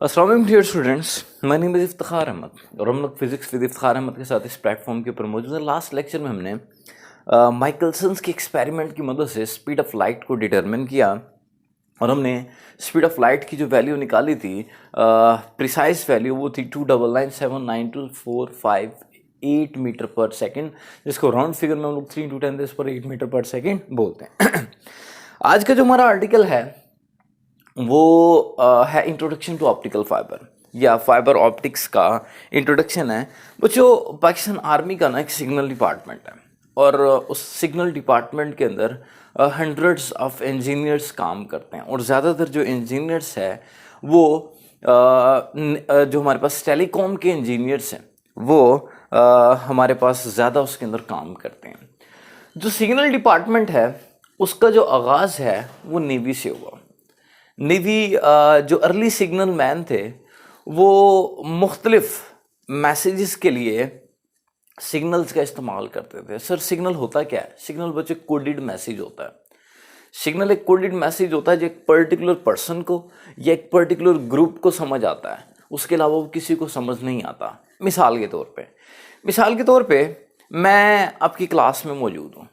अस्सलाम वालेकुम dear students, my name is Iftikhar Ahmed और हम लोग फिजिक्स विद इफ्तिखार अहमद के साथ इस प्लेटफॉर्म के ऊपर मौजूद हैं। लास्ट लेक्चर में हमने माइकलसन्स के एक्सपेरिमेंट की मदद से स्पीड ऑफ लाइट को डिटरमिन किया और हमने स्पीड ऑफ लाइट की जो वैल्यू निकाली थी, प्रिसाइज वैल्यू, वो थी 299792458 मीटर पर सेकेंड, जिसको राउंड फिगर में हम लोग 3 × 10⁸ मीटर पर सेकेंड बोलते हैं। आज का जो हमारा आर्टिकल है वो है इंट्रोडक्शन टू ऑप्टिकल फाइबर या फाइबर ऑप्टिक्स का इंट्रोडक्शन है। बच्चों, पाकिस्तान आर्मी का ना एक सिग्नल डिपार्टमेंट है और उस सिग्नल डिपार्टमेंट के अंदर हंड्रेड्स ऑफ इंजीनियर्स काम करते हैं और ज़्यादातर जो इंजीनियर्स है वो जो हमारे पास टेलीकॉम के इंजीनियर्स हैं वो हमारे पास ज़्यादा उसके अंदर काम करते हैं। जो सिग्नल डिपार्टमेंट है उसका जो आगाज़ है वो नेवी से हुआ। नेवी जो अर्ली सिग्नल मैन थे वो मुख्तलिफ मैसेजेस के लिए सिग्नल्स का इस्तेमाल करते थे। सर, सिग्नल होता क्या है? सिग्नल बच्चे कोडेड मैसेज होता है। सिग्नल एक कोडेड मैसेज होता है जो एक पर्टिकुलर पर्सन को या एक पर्टिकुलर ग्रुप को समझ आता है, उसके अलावा वो किसी को समझ नहीं आता। मिसाल के तौर पे मैं आपकी क्लास में मौजूद हूँ।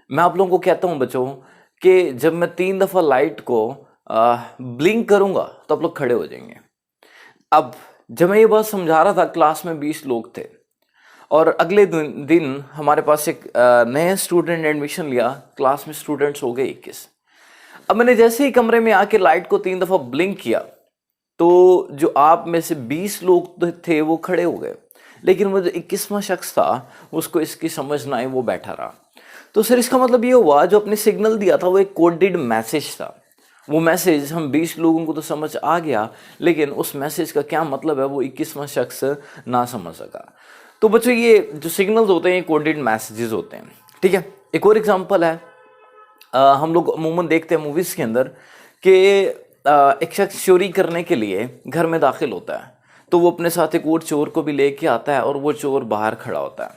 मैं आप लोगों को कहता हूँ बच्चों कि जब मैं 3 दफ़ा लाइट को ब्लिंक करूंगा तो आप लोग खड़े हो जाएंगे। अब जब मैं ये बात समझा रहा था, क्लास में 20 लोग थे और अगले दिन हमारे पास एक नए स्टूडेंट ने एडमिशन लिया, क्लास में स्टूडेंट्स हो गए 21। अब मैंने जैसे ही कमरे में आके लाइट को 3 दफ़ा ब्लिंक किया तो जो आप में से 20 लोग थे वो खड़े हो गए, लेकिन वो जो 21वां शख्स था उसको इसकी समझ ना आई, वो बैठा रहा। तो सर, इसका मतलब ये हुआ जो अपने सिग्नल दिया था वो एक कोडेड मैसेज था। वो मैसेज हम 20 लोगों को तो समझ आ गया, लेकिन उस मैसेज का क्या मतलब है वो 21वां शख्स ना समझ सका। तो बच्चों, ये जो सिग्नल्स होते हैं ये कोडेड मैसेजेस होते हैं, ठीक है। एक और एग्जांपल है, हम लोग अमूमन देखते हैं मूवीज़ के अंदर कि एक शख्स चोरी करने के लिए घर में दाखिल होता है तो वो अपने साथ एक और चोर को भी लेके आता है और वो चोर बाहर खड़ा होता है।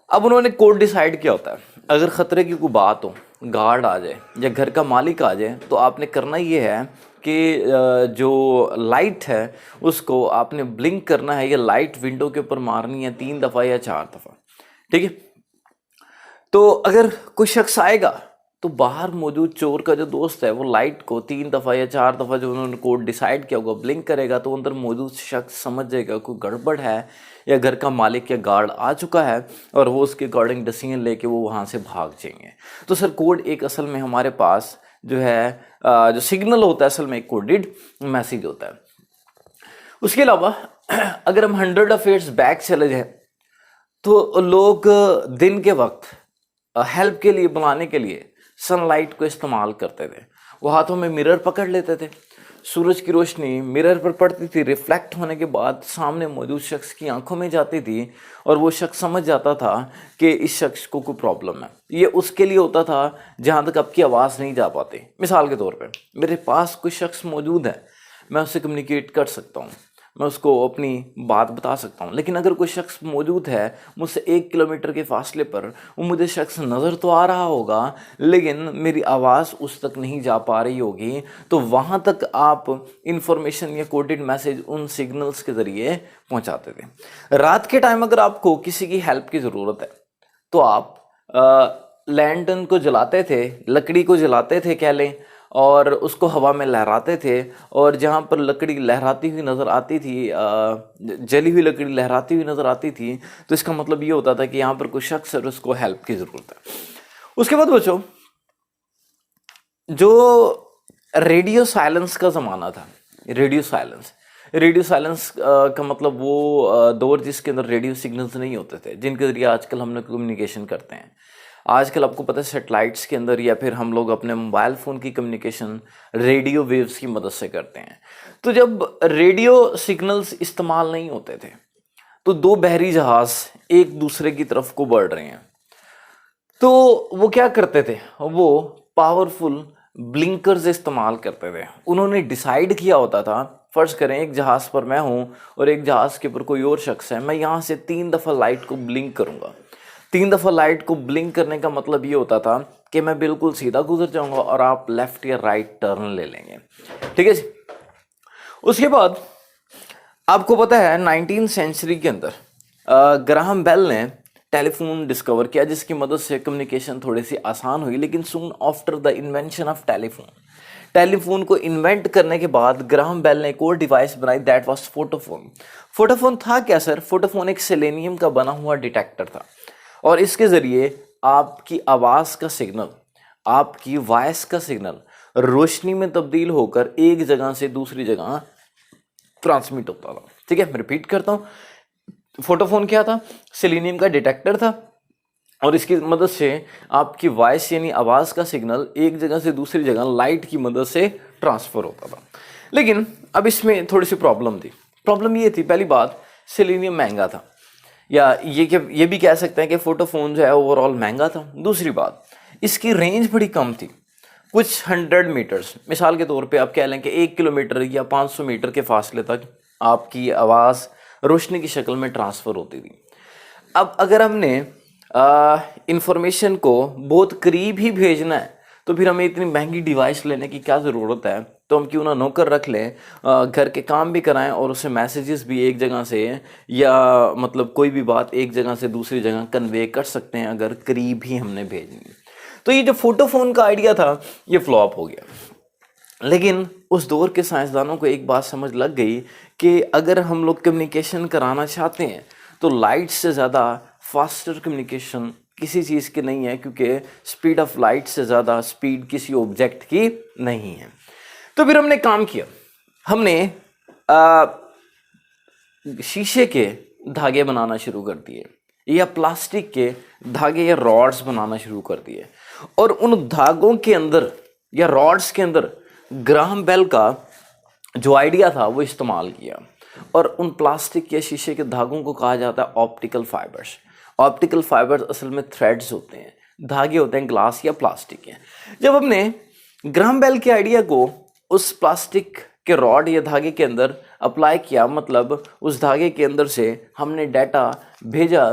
अब उन्होंने कोड डिसाइड किया होता है, अगर ख़तरे की कोई बात हो, गार्ड आ जाए या घर का मालिक आ जाए, तो आपने करना ये है कि जो लाइट है उसको आपने ब्लिंक करना है या लाइट विंडो के ऊपर मारनी है 3 दफ़ा या 4 दफ़ा, ठीक है। तो अगर कोई शख्स आएगा तो बाहर मौजूद चोर का जो दोस्त है वो लाइट को 3 दफ़ा या 4 दफ़ा जो उन्होंने कोड डिसाइड किया होगा ब्लिंक करेगा, तो अंदर मौजूद शख्स समझ जाएगा कोई गड़बड़ है या घर का मालिक या गार्ड आ चुका है और वो उसके अकॉर्डिंग डिसीजन लेके वो वहाँ से भाग जाएंगे। तो सर, कोड एक असल में हमारे पास जो है जो सिग्नल होता है असल में एक कोडेड मैसेज होता है। उसके अलावा अगर हम 100 ईयर्स बैक चले जाएं तो लोग दिन के वक्त हेल्प के लिए, बुलाने के लिए सनलाइट को इस्तेमाल करते थे। वो हाथों में मिरर पकड़ लेते थे, सूरज की रोशनी मिरर पर पड़ती थी, रिफ्लेक्ट होने के बाद सामने मौजूद शख्स की आंखों में जाती थी और वो शख्स समझ जाता था कि इस शख्स को कोई प्रॉब्लम है। ये उसके लिए होता था जहाँ तक आपकी आवाज़ नहीं जा पाती। मिसाल के तौर पे मेरे पास कोई शख्स मौजूद है, मैं उससे कम्युनिकेट कर सकता हूँ, मैं उसको अपनी बात बता सकता हूँ। लेकिन अगर कोई शख्स मौजूद है मुझसे 1 किलोमीटर के फासले पर, वो मुझे शख्स नज़र तो आ रहा होगा लेकिन मेरी आवाज़ उस तक नहीं जा पा रही होगी, तो वहाँ तक आप इंफॉर्मेशन या कोडेड मैसेज उन सिग्नल्स के ज़रिए पहुँचाते थे। रात के टाइम अगर आपको किसी की हेल्प की ज़रूरत है तो आप लैंटर्न को जलाते थे, लकड़ी को जलाते थे कह लें, और उसको हवा में लहराते थे और जहाँ पर लकड़ी लहराती हुई नज़र आती थी, जली हुई लकड़ी लहराती हुई नज़र आती थी, तो इसका मतलब ये होता था कि यहाँ पर कोई शख्स है और उसको हेल्प की ज़रूरत है। उसके बाद बच्चों, जो रेडियो साइलेंस का ज़माना था, रेडियो साइलेंस का मतलब वो दौर जिसके अंदर रेडियो सिग्नल्स नहीं होते थे, जिनके ज़रिए आजकल हम लोग कम्युनिकेशन करते हैं। आजकल आपको पता है सेटेलाइट्स के अंदर या फिर हम लोग अपने मोबाइल फ़ोन की कम्युनिकेशन रेडियो वेव्स की मदद से करते हैं। तो जब रेडियो सिग्नल्स इस्तेमाल नहीं होते थे तो 2 बहरी जहाज़ एक दूसरे की तरफ को बढ़ रहे हैं, तो वो क्या करते थे, वो पावरफुल ब्लिंकर्स इस्तेमाल करते थे। उन्होंने डिसाइड किया होता था, फ़र्ज़ करें एक जहाज़ पर मैं हूँ और एक जहाज़ के ऊपर कोई और शख्स है, मैं यहाँ से 3 दफ़ा लाइट को ब्लिंक करूँगा। 3 दफ़ा लाइट को ब्लिंक करने का मतलब ये होता था कि मैं बिल्कुल सीधा गुजर जाऊंगा और आप लेफ्ट या राइट टर्न ले लेंगे, ठीक है जी। उसके बाद आपको पता है 19th सेंचुरी के अंदर ग्राहम बेल ने टेलीफोन डिस्कवर किया, जिसकी मदद से कम्युनिकेशन थोड़ी सी आसान हुई। लेकिन soon after the invention of telephone को इन्वेंट करने के बाद ग्राहम बेल ने एक और डिवाइस बनाई, दैट वाज फोटोफोन। फोटोफोन था क्या सर? फोटोफोन एक सेलेनियम का बना हुआ डिटेक्टर था, और इसके जरिए आपकी आवाज़ का सिग्नल, आपकी वॉइस का सिग्नल रोशनी में तब्दील होकर एक जगह से दूसरी जगह ट्रांसमिट होता था। ठीक है, मैं रिपीट करता हूँ, फोटोफोन क्या था? सेलेनियम का डिटेक्टर था, और इसकी मदद से आपकी वॉइस यानी आवाज़ का सिग्नल एक जगह से दूसरी जगह लाइट की मदद से ट्रांसफ़र होता था। लेकिन अब इसमें थोड़ी सी प्रॉब्लम थी। प्रॉब्लम ये थी, पहली बात, सेलेनियम महंगा था, या ये भी कह सकते हैं कि फोटोफोन जो है ओवरऑल महंगा था। दूसरी बात, इसकी रेंज बड़ी कम थी, कुछ 100 मीटर्स, मिसाल के तौर पे आप कह लें कि 1 किलोमीटर या 500 मीटर के फासले तक आपकी आवाज़ रोशनी की शक्ल में ट्रांसफ़र होती थी। अब अगर हमने इंफॉर्मेशन को बहुत करीब ही भेजना है तो फिर हमें इतनी महंगी डिवाइस लेने की क्या ज़रूरत है? तो हम क्यों ना नौकर रख लें, घर के काम भी कराएं और उसे मैसेजेस भी एक जगह से, या मतलब कोई भी बात एक जगह से दूसरी जगह कन्वे कर सकते हैं अगर करीब ही हमने भेजनी। तो ये जो फोटोफोन का आइडिया था ये फ्लॉप हो गया। लेकिन उस दौर के साइंसदानों को एक बात समझ लग गई कि अगर हम लोग कम्युनिकेशन कराना चाहते हैं तो लाइट से ज़्यादा फास्टर कम्युनिकेशन किसी चीज़ की नहीं है, क्योंकि स्पीड ऑफ लाइट से ज़्यादा स्पीड किसी ऑब्जेक्ट की नहीं है। तो फिर हमने काम किया, हमने शीशे के धागे बनाना शुरू कर दिए, या प्लास्टिक के धागे या रॉड्स बनाना शुरू कर दिए, और उन धागों के अंदर या रॉड्स के अंदर ग्राहम बेल का जो आइडिया था वो इस्तेमाल किया। और उन प्लास्टिक या शीशे के धागों को कहा जाता है ऑप्टिकल फाइबर्स। ऑप्टिकल फाइबर्स असल में थ्रेड्स होते हैं, धागे होते हैं ग्लास या प्लास्टिक के। जब हमने ग्राहम बेल के आइडिया को उस प्लास्टिक के रॉड या धागे के अंदर अप्लाई किया, मतलब उस धागे के अंदर से हमने डाटा भेजा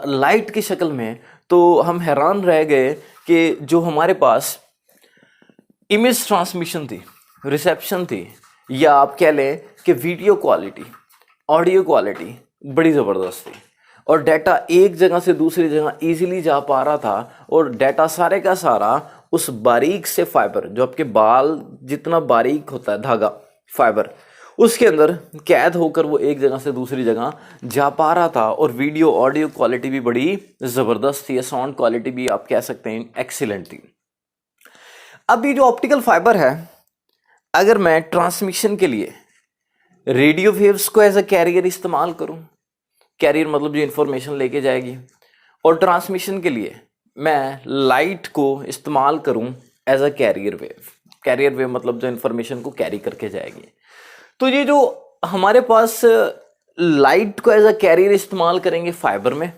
लाइट की शक्ल में, तो हम हैरान रह गए कि जो हमारे पास इमेज ट्रांसमिशन थी, रिसेप्शन थी, या आप कह लें कि वीडियो क्वालिटी, ऑडियो क्वालिटी बड़ी ज़बरदस्त थी, और डाटा एक जगह से दूसरी जगह इजीली जा पा रहा था, और डाटा सारे का सारा उस बारीक से फाइबर, जो आपके बाल जितना बारीक होता है धागा फाइबर, उसके अंदर कैद होकर वो एक जगह से दूसरी जगह जा पा रहा था। और वीडियो ऑडियो क्वालिटी भी बड़ी ज़बरदस्त थी, साउंड क्वालिटी भी आप कह सकते हैं एक्सीलेंट थी। अब ये जो ऑप्टिकल फाइबर है, अगर मैं ट्रांसमिशन के लिए रेडियो वेव्स को एज अ कैरियर इस्तेमाल करूं, कैरियर मतलब जो इन्फॉर्मेशन लेके जाएगी, और ट्रांसमिशन के लिए मैं लाइट को इस्तेमाल करूं एज अ कैरियर वेव मतलब जो इन्फॉर्मेशन को कैरी करके जाएगी, तो ये जो हमारे पास लाइट को एज अ कैरियर इस्तेमाल करेंगे फाइबर में,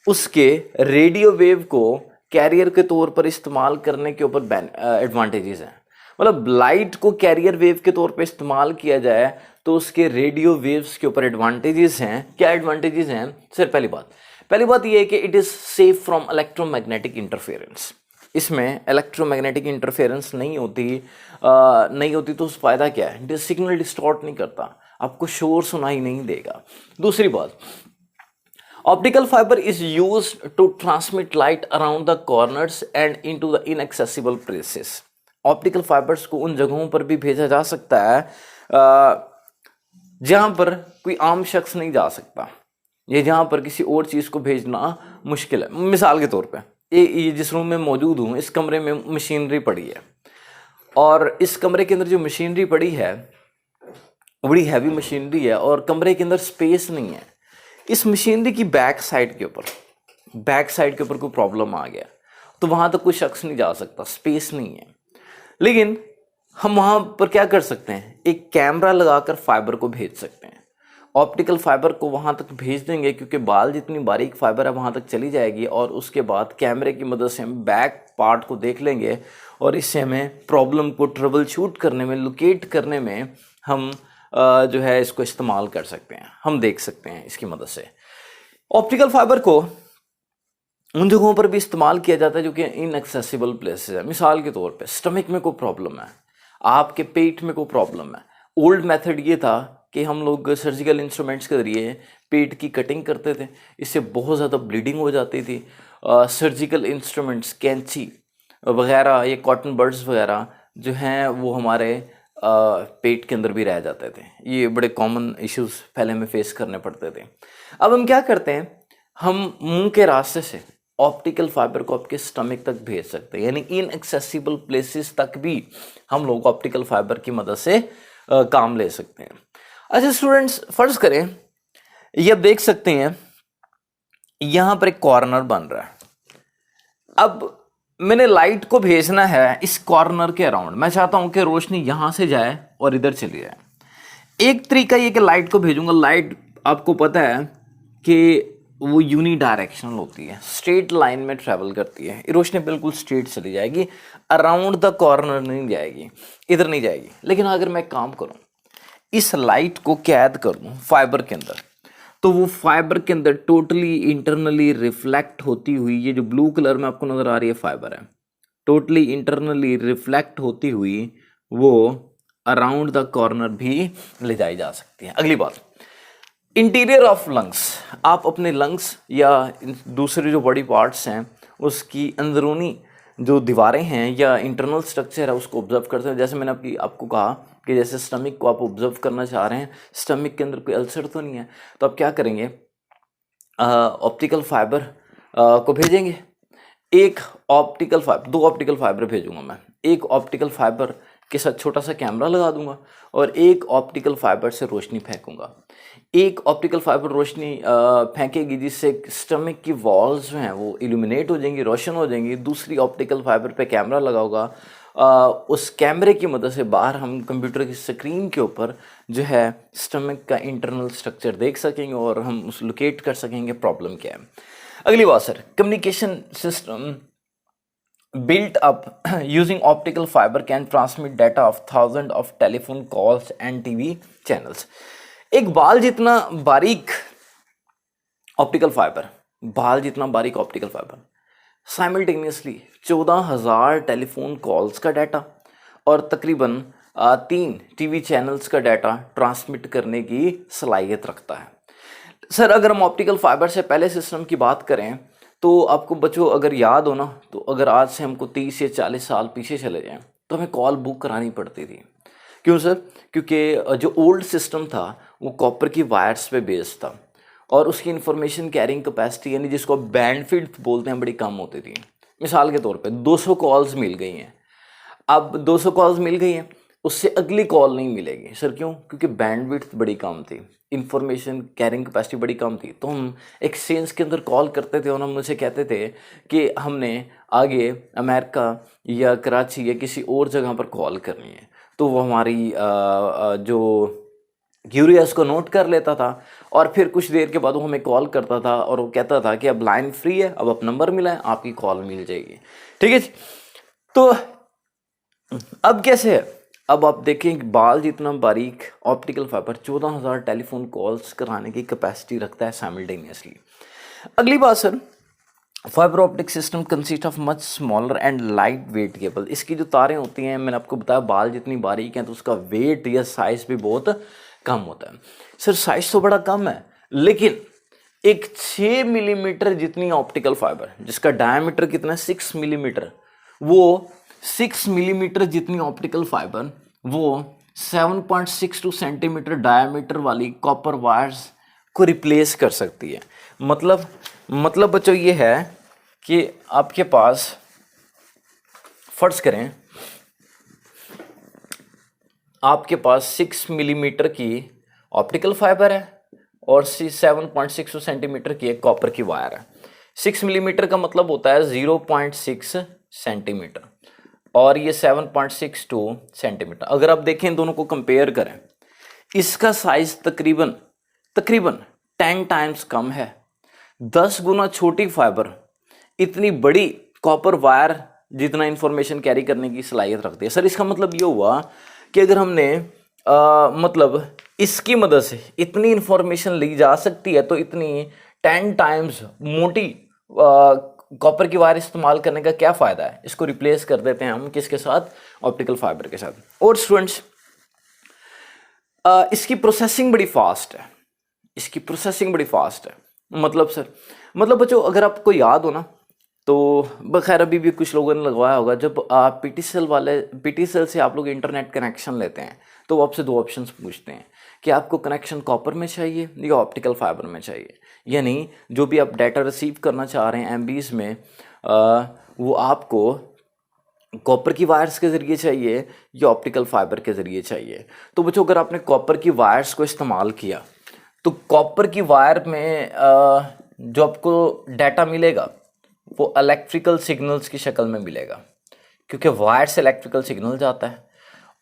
उसके रेडियो वेव को कैरियर के तौर पर इस्तेमाल करने के ऊपर एडवांटेजेस हैं। मतलब लाइट को कैरियर वेव के तौर पर इस्तेमाल किया जाए तो उसके रेडियो वेव्स के ऊपर एडवांटेजेस हैं। क्या एडवांटेजेस हैं सर? पहली बात ये है कि it is safe from electromagnetic interference. इसमें इलेक्ट्रोमैग्नेटिक इंटरफेरेंस नहीं होती तो उस फायदा क्या है? सिग्नल डिस्टॉर्ट नहीं करता, आपको शोर सुनाई नहीं देगा। दूसरी बात, optical fibre is used to transmit light around the corners and into the inaccessible places. Optical fibres को उन जगहों पर भी भेजा जा सकता है जहां पर कोई आम शख्स नहीं जा सकता, ये जहां पर किसी और चीज़ को भेजना मुश्किल है। मिसाल के तौर पे ये जिस रूम में मौजूद हूँ, इस कमरे में मशीनरी पड़ी है, और इस कमरे के अंदर जो मशीनरी पड़ी है बड़ी हैवी मशीनरी है, और कमरे के अंदर स्पेस नहीं है। इस मशीनरी की बैक साइड के ऊपर कोई प्रॉब्लम आ गया तो वहाँ तक कोई शख्स नहीं जा सकता, स्पेस नहीं है। लेकिन हम वहाँ पर क्या कर सकते हैं? एक कैमरा लगाकर फाइबर को भेज सकते हैं। ऑप्टिकल फाइबर को वहाँ तक भेज देंगे, क्योंकि बाल जितनी बारीक फाइबर है वहाँ तक चली जाएगी, और उसके बाद कैमरे की मदद से हम बैक पार्ट को देख लेंगे, और इससे हमें प्रॉब्लम को ट्रबल शूट करने में, लोकेट करने में हम जो है इसको इस्तेमाल कर सकते हैं, हम देख सकते हैं इसकी मदद से। ऑप्टिकल फाइबर को उन जगहों पर भी इस्तेमाल किया जाता है जो कि इनएक्सेसिबल प्लेसेस है। मिसाल के तौर पे स्टमक में कोई प्रॉब्लम है, आपके पेट में कोई प्रॉब्लम है। ओल्ड मेथड ये था कि हम लोग सर्जिकल इंस्ट्रूमेंट्स के जरिए पेट की कटिंग करते थे, इससे बहुत ज़्यादा ब्लीडिंग हो जाती थी। सर्जिकल इंस्ट्रूमेंट्स, कैंची वगैरह, ये कॉटन बड्स वगैरह जो हैं वो हमारे पेट के अंदर भी रह जाते थे। ये बड़े कॉमन इश्यूज पहले हमें फेस करने पड़ते थे। अब हम क्या करते हैं, हम मुंह के रास्ते से ऑप्टिकल फाइबर को आपके स्टमक तक भेज सकते हैं, यानी इनएक्सेसिबल प्लेसेस तक भी हम लोग ऑप्टिकल फाइबर की मदद से काम ले सकते हैं। अच्छा स्टूडेंट्स, फर्ज करें ये आप देख सकते हैं यहां पर एक कॉर्नर बन रहा है। अब मैंने लाइट को भेजना है इस कॉर्नर के अराउंड, मैं चाहता हूं कि रोशनी यहां से जाए और इधर चली जाए। एक तरीका ये कि लाइट को भेजूंगा, लाइट आपको पता है कि वो यूनी डायरेक्शनल होती है, स्ट्रेट लाइन में ट्रैवल करती है। रोशनी बिल्कुल स्ट्रेट चली जाएगी, अराउंड द कॉर्नर नहीं जाएगी, इधर नहीं जाएगी। लेकिन अगर मैं काम करूं, इस लाइट को कैद कर दूं फाइबर के अंदर, तो वो फाइबर के अंदर टोटली इंटरनली रिफ्लेक्ट होती हुई, ये जो ब्लू कलर में आपको नजर आ रही है फाइबर है, टोटली इंटरनली रिफ्लेक्ट होती हुई वो अराउंड द कॉर्नर भी ले जाई जा सकती है। अगली बात, इंटीरियर ऑफ लंग्स, आप अपने लंग्स या दूसरे जो बॉडी पार्ट्स हैं उसकी अंदरूनी जो दीवारें हैं या इंटरनल स्ट्रक्चर है उसको ऑब्जर्व करते हैं। जैसे मैंने आपको कहा कि जैसे स्टमक को आप ऑब्जर्व करना चाह रहे हैं, स्टमक के अंदर कोई अल्सर तो नहीं है, तो आप क्या करेंगे, ऑप्टिकल फाइबर को भेजेंगे। एक ऑप्टिकल फाइबर, 2 ऑप्टिकल फाइबर भेजूंगा मैं, एक ऑप्टिकल फाइबर के साथ छोटा सा कैमरा लगा दूंगा और एक ऑप्टिकल फाइबर से रोशनी फेंकूंगा। एक ऑप्टिकल फाइबर रोशनी फेंकेगी जिससे स्टमक की वॉल्स जो हैं वो इल्यूमिनेट हो जाएंगी, रोशन हो जाएंगी। दूसरी ऑप्टिकल फाइबर पे कैमरा लगा होगा, उस कैमरे की मदद से बाहर हम कंप्यूटर की स्क्रीन के ऊपर जो है स्टमक का इंटरनल स्ट्रक्चर देख सकेंगे और हम उस लोकेट कर सकेंगे प्रॉब्लम क्या है। अगली बात sir, communication system built up using optical fiber can transmit data of thousands of telephone calls and TV channels। एक बाल जितना बारीक ऑप्टिकल फाइबर, बाल जितना बारीक optical fibre simultaneously 14,000 telephone calls का डाटा और तकरीबन 3 टीवी चैनल्स का डाटा ट्रांसमिट करने की सलाहियत रखता है। सर अगर हम ऑप्टिकल फाइबर से पहले सिस्टम की बात करें तो आपको बच्चों अगर याद हो ना, तो अगर आज से हमको 30 या 40 साल पीछे चले जाएं तो हमें कॉल बुक करानी पड़ती थी। क्यों सर? क्योंकि जो ओल्ड सिस्टम था वो कॉपर की वायर्स पे बेस्ड था और उसकी इंफॉर्मेशन कैरिंग कैपेसिटी यानी जिसको बैंडविड्थ बोलते हैं बड़ी कम होती थी। मिसाल के तौर पे 200 कॉल्स मिल गई हैं, अब 200 कॉल्स मिल गई हैं, उससे अगली कॉल नहीं मिलेगी। सर क्यों? क्योंकि बैंडविड्थ बड़ी कम थी, इंफॉर्मेशन कैरिंग कैपेसिटी बड़ी कम थी। तो हम एक्सचेंज के अंदर कॉल करते थे और हम मुझसे कहते थे कि हमने आगे अमेरिका या कराची या किसी और जगह पर कॉल करनी है, तो वो हमारी जो क्यूरियस को नोट कर लेता था और फिर कुछ देर के बाद वो हमें कॉल करता था और वो कहता था कि अब लाइन फ्री है, अब आप नंबर मिला है, आपकी कॉल मिल जाएगी। ठीक है जी। तो अब कैसे है, अब आप देखें बाल जितना बारीक ऑप्टिकल फाइबर 14,000 टेलीफोन कॉल्स कराने की कैपेसिटी रखता है साइमल्टेनियसली। अगली बात sir, fibre optic system consist of much smaller and light weight cable. इसकी जो तारें होती हैं, मैंने आपको बताया बाल जितनी बारीक हैं तो उसका वेट या साइज भी बहुत कम होता है। सर साइज तो बड़ा कम है, लेकिन एक 6 मिलीमीटर जितनी ऑप्टिकल फाइबर जिसका डायमीटर कितना है 6 मिलीमीटर, वो 6 मिलीमीटर जितनी ऑप्टिकल फाइबर वो 7.62 सेंटीमीटर डायमीटर वाली कॉपर वायर्स को रिप्लेस कर सकती है। मतलब बच्चों ये है कि आपके पास फर्ज करें आपके पास 6 मिलीमीटर की ऑप्टिकल फाइबर है और 7.62 सेंटीमीटर की एक कॉपर की वायर है। 6 मिलीमीटर का मतलब होता है 0.6 सेंटीमीटर और ये 7.62 सेंटीमीटर। अगर आप देखें दोनों को कंपेयर करें, इसका साइज तकरीबन 10 टाइम्स कम है। 10 गुना छोटी फाइबर इतनी बड़ी कॉपर वायर जितना इंफॉर्मेशन कैरी करने की सलाहियत रखती है। सर इसका मतलब ये हुआ कि अगर हमने मतलब इसकी मदद से इतनी इंफॉर्मेशन ली जा सकती है तो इतनी 10 टाइम्स मोटी कॉपर की वायर इस्तेमाल करने का क्या फ़ायदा है, इसको रिप्लेस कर देते हैं हम किसके साथ, ऑप्टिकल फाइबर के साथ। और स्टूडेंट्स इसकी प्रोसेसिंग बड़ी फास्ट है, इसकी प्रोसेसिंग बड़ी फास्ट है। मतलब सर, मतलब बच्चों अगर आपको याद हो ना, तो बखैर अभी भी कुछ लोगों ने लगवाया होगा, जब आप पीटी सेल से आप लोग इंटरनेट कनेक्शन लेते हैं तो वो आपसे दो ऑप्शंस पूछते हैं कि आपको कनेक्शन कॉपर में चाहिए या ऑप्टिकल फाइबर में चाहिए। यानी जो भी आप डाटा रिसीव करना चाह रहे हैं एमबीज में, वो आपको कॉपर की वायर्स के ज़रिए चाहिए या ऑप्टिकल फाइबर के ज़रिए चाहिए। तो बच्चों अगर आपने कॉपर की वायर्स को इस्तेमाल किया तो कॉपर की वायर में जो आपको डाटा मिलेगा वो इलेक्ट्रिकल सिग्नल्स की शक्ल में मिलेगा, क्योंकि वायर से इलेक्ट्रिकल सिग्नल जाता है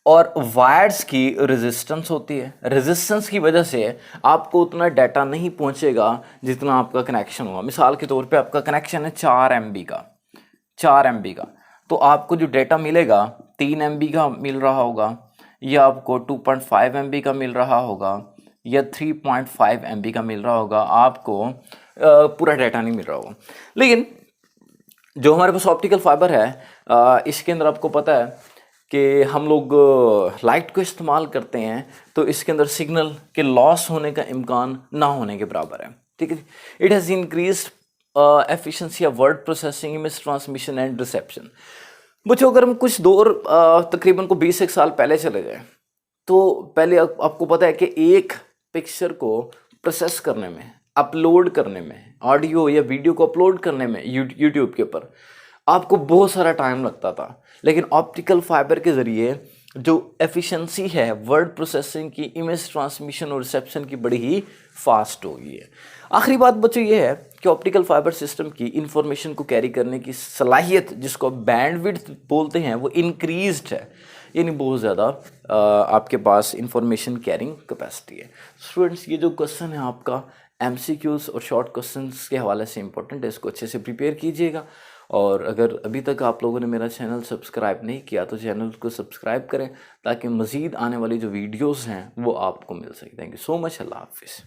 और वायर्स की रेजिस्टेंस होती है। रेजिस्टेंस की वजह से आपको उतना डाटा नहीं पहुंचेगा जितना आपका कनेक्शन हुआ। मिसाल के तौर पे आपका कनेक्शन है 4 MB का, 4 MB का, तो आपको जो डाटा मिलेगा 3 MB का मिल रहा होगा, या आपको 2.5 MB का मिल रहा होगा, या 3.5 MB का मिल रहा होगा, आपको पूरा डाटा नहीं मिल रहा होगा। लेकिन जो हमारे पास ऑप्टिकल फाइबर है, इसके अंदर आपको पता है कि हम लोग लाइट को इस्तेमाल करते हैं तो इसके अंदर सिग्नल के लॉस होने का इम्कान ना होने के बराबर है। ठीक है, it has increased efficiency of word processing, image transmission and reception. बच्चों अगर हम कुछ दौर तकरीबन को 20 साल पहले चले जाए तो पहले आपको पता है कि एक पिक्चर को प्रोसेस करने में, अपलोड करने में, ऑडियो या वीडियो को अपलोड करने में यूट्यूब के ऊपर आपको बहुत सारा टाइम लगता था। लेकिन ऑप्टिकल फाइबर के ज़रिए जो एफिशिएंसी है वर्ड प्रोसेसिंग की, इमेज ट्रांसमिशन और रिसेप्शन की, बड़ी ही फास्ट हो गई है। आखिरी बात बच्चों ये है कि ऑप्टिकल फाइबर सिस्टम की इंफॉर्मेशन को कैरी करने की सलाहियत, जिसको बैंडविड्थ बोलते हैं, वो इंक्रीज्ड है। यानी बहुत ज़्यादा आपके पास इंफॉर्मेशन कैरिंग कैपेसिटी है। स्टूडेंट्स ये जो क्वेश्चन है आपका MCQs और शॉर्ट क्वेश्चंस के हवाले से इंपॉर्टेंट है, इसको अच्छे से प्रिपेयर कीजिएगा। और अगर अभी तक आप लोगों ने मेरा चैनल सब्सक्राइब नहीं किया तो चैनल को सब्सक्राइब करें ताकि मज़ीद आने वाली जो वीडियोस हैं वो आपको मिल सके। Thank you so much. अल्लाह हाफिज़।